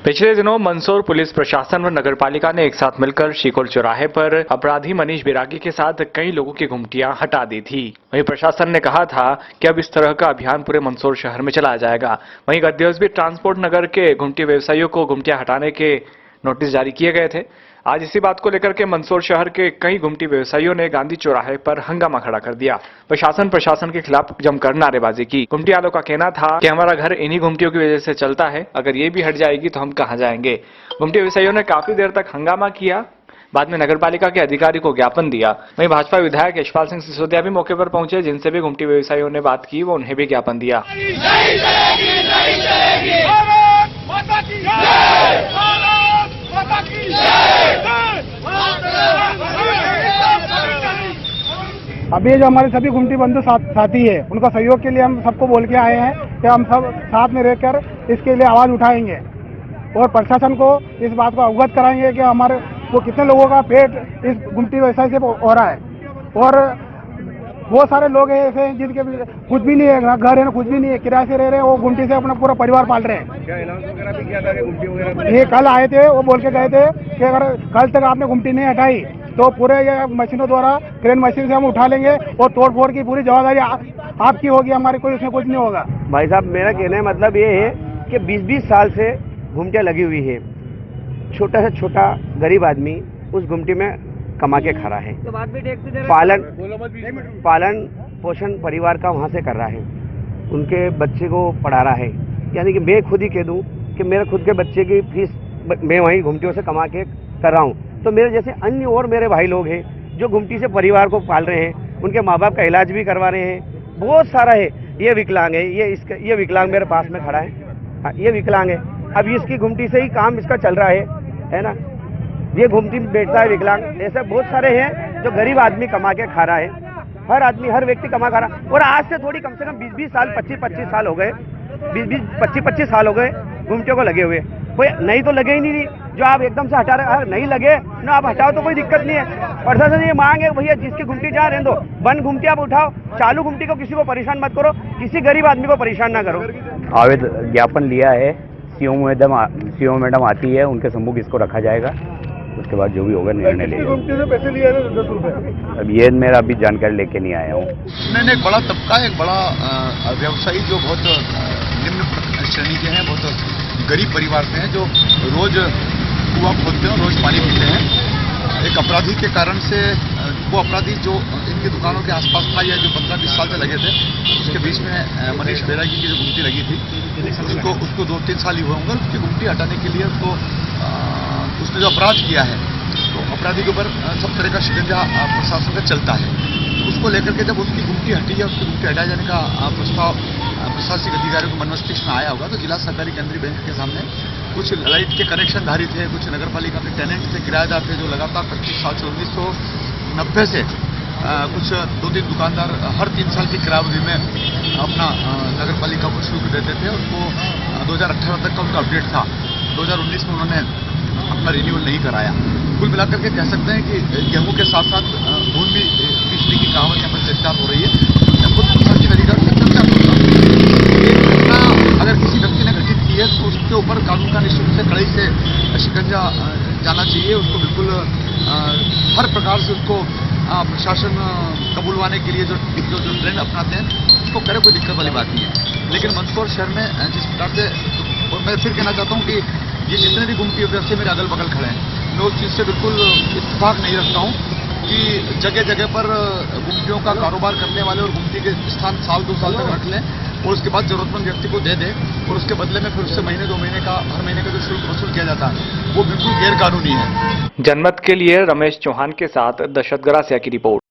पिछले दिनों मंदसौर पुलिस प्रशासन व नगरपालिका ने एक साथ मिलकर शिकोल चौराहे पर अपराधी मनीष बिरागी के साथ कई लोगों की घुमटियां हटा दी थी। वहीं प्रशासन ने कहा था कि अब इस तरह का अभियान पूरे मंदसौर शहर में चलाया जाएगा। वहीं गत दिवस भी ट्रांसपोर्ट नगर के घुमटी व्यवसायियों को घुमटियां हटाने के नोटिस जारी किए गए थे। आज इसी बात को लेकर के मंदसौर शहर के कई घुमटी व्यवसायियों ने गांधी चौराहे पर हंगामा खड़ा कर दिया। प्रशासन के खिलाफ जमकर नारेबाजी की। घुमटी वालों का कहना था कि हमारा घर इन्हीं घुमटियों की वजह से चलता है, अगर ये भी हट जाएगी तो हम कहां जाएंगे। घुमटी व्यवसायियों ने काफी देर तक हंगामा किया, बाद में नगरपालिका के अधिकारी को ज्ञापन दिया। वहीं भाजपा विधायक यशपाल सिंह सिसोदिया भी मौके पर पहुंचे, जिनसे भी घुमटी व्यवसायियों ने बात की, वो उन्हें भी ज्ञापन दिया। अभी जो हमारे सभी घुमटी बंधु साथी है, उनका सहयोग के लिए हम सबको बोल के आए हैं कि हम सब साथ में रहकर इसके लिए आवाज उठाएंगे और प्रशासन को इस बात को अवगत कराएंगे कि हमारे वो कितने लोगों का पेट इस घुमटी व्यवसाय से हो रहा है। और बहुत सारे लोग हैं ऐसे जिनके कुछ भी नहीं है, घर है ना, कुछ भी नहीं है, किराए से रह रहे हैं, वो घुमटी से अपना पूरा परिवार पाल रहे हैं। क्या अनाउंस वगैरह भी किया था कि घुमटी वगैरह? ये कल आए थे, वो बोल के गए थे कि अगर कल तक आपने घुमटी नहीं हटाई तो पूरे ये मशीनों द्वारा, क्रेन मशीन से हम उठा लेंगे और तोड़ फोड़ की पूरी जवाबदारी आपकी होगी, हमारी कोई उसमें कुछ नहीं होगा। भाई साहब, मेरा कहने का मतलब ये है कि 20-20 साल से घुमटियाँ लगी हुई है। छोटा से छोटा गरीब आदमी उस घुमटी में कमा के खा रहा है, पालन पोषण परिवार का वहाँ से कर रहा है, उनके बच्चे को पढ़ा रहा है। यानी कि मैं खुद ही कह दूँ कि मेरे खुद के बच्चे की फीस मैं वहीं घुमटियों से कमा के कर रहा हूँ। तो मेरे जैसे अन्य और मेरे भाई लोग हैं जो घुमटी से परिवार को पाल रहे हैं, उनके माँ बाप का इलाज भी करवा रहे हैं। बहुत सारा है, ये विकलांग है, ये विकलांग मेरे पास में खड़ा है। हाँ, ये विकलांग है। अब इसकी घुमटी से ही काम इसका चल रहा है ना। ये घुमटी में बैठता है विकलांग। ऐसे बहुत सारे हैं जो गरीब आदमी कमा के खा रहा है। हर आदमी, हर व्यक्ति कमा खा रहा। और आज से थोड़ी कम से कम 20-20 साल, 25-25 साल हो गए, 20-25 साल हो गए घुमटियों को लगे हुए। कोई नहीं तो लगे ही नहीं, जो आप एकदम से हटा रहे, नहीं लगे ना, आप हटाओ तो कोई दिक्कत नहीं है। प्रशासन ये मांग है भैया, जिसकी घुमटी जहाँ रहने दो, बंद घुमटी आप उठाओ, चालू घुमटी को किसी को परेशान मत करो, किसी गरीब आदमी को परेशान ना करो। आवेदन ज्ञापन लिया है, सीओ मैडम आती है, उनके सम्मुख इसको रखा जाएगा, उसके बाद जो भी होगा निर्णय लेंगे। घुमटी से पैसे लिए 10 रुपए। अब ये मेरा अभी जानकारी लेके नहीं आया हूँ। मैंने एक बड़ा तबका, एक बड़ा व्यवसायी जो बहुत निम्न श्रेणी के हैं, बहुत गरीब परिवार से हैं, जो रोज कुआं खोदते हैं, रोज पानी पीते हैं। एक अपराधी के कारण से, वो अपराधी जो इनकी दुकानों के आसपास था या जो 15-20 साल से लगे थे, उसके बीच में मनीष बिरागी की जो घुमटी लगी थी, उसको 2-3 साल ही हुए होंगे। उसकी घुमटी हटाने के लिए उसने जो अपराध किया है, तो अपराधी के ऊपर सब तरह का शिकंजा प्रशासन का चलता है। तो उसको लेकर के जब उसकी घुमटी हटी है, उसकी घुमटी हटाए जाने का प्रस्ताव प्रशासनिक अधिकारियों को मन मस्तिष्क में आया होगा, तो जिला सहकारी केंद्रीय बैंक के सामने कुछ लाइट के कनेक्शन धारी थे, कुछ नगरपालिका के टेनेंट थे, किराएदार थे, जो लगातार 25 साल से 1990 से कुछ 2-3 दुकानदार हर 3 साल की किराएदारी में अपना नगरपालिका को शुल्क देते थे। उसको 2018 तक का उनका अपडेट था। 2019 में उन्होंने अपना रिन्यूअल नहीं कराया। कुल मिलाकर के कह सकते हैं कि गेहूं के साथ साथ घून भी पिछली की कहावत यहाँ पर चर्चा हो रही है। खुद प्रशासनिक अधिकारी से चर्चा होगा, अगर किसी व्यक्ति ने घटित की है तो उसके ऊपर कानून का निश्चित से कड़ाई से शिकंजा जाना चाहिए। उसको बिल्कुल हर प्रकार से उसको प्रशासन कबूलवाने के लिए जो ट्रेंड अपनाते हैं, उसको करे, कोई दिक्कत वाली बात नहीं है। लेकिन मंदसौर शहर में जिस प्रकार से, और मैं फिर कहना चाहता हूँ कि ये जितने भी घुमटी व्यवसायी मेरे अगल बगल खड़े हैं, मैं उस चीज़ से बिल्कुल इत्तेफाक नहीं रखता हूँ कि जगह जगह पर घुमटियों का कारोबार करने वाले और घुमटी के स्थान 1-2 साल तक रख लें और उसके बाद जरूरतमंद व्यक्ति को दे दें, और उसके बदले में फिर उससे महीने-2 महीने का, हर महीने का जो शुल्क वसूल किया जाता है, वो बिल्कुल गैर कानूनी है। जनमत के लिए रमेश चौहान के साथ दशरथ गरासिया की रिपोर्ट।